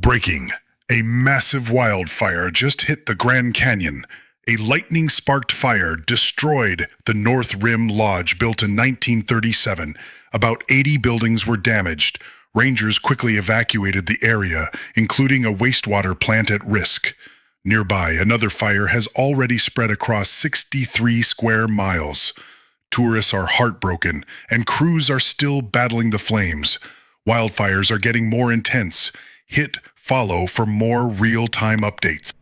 Breaking. A massive wildfire just hit the Grand Canyon. A lightning-sparked fire destroyed the North Rim Lodge built in 1937. About 80 buildings were damaged. Rangers quickly evacuated the area, including a wastewater plant at risk. Nearby, another fire has already spread across 63 square miles. Tourists are heartbroken, and crews are still battling the flames. Wildfires are getting more intense. Hit follow for more real-time updates.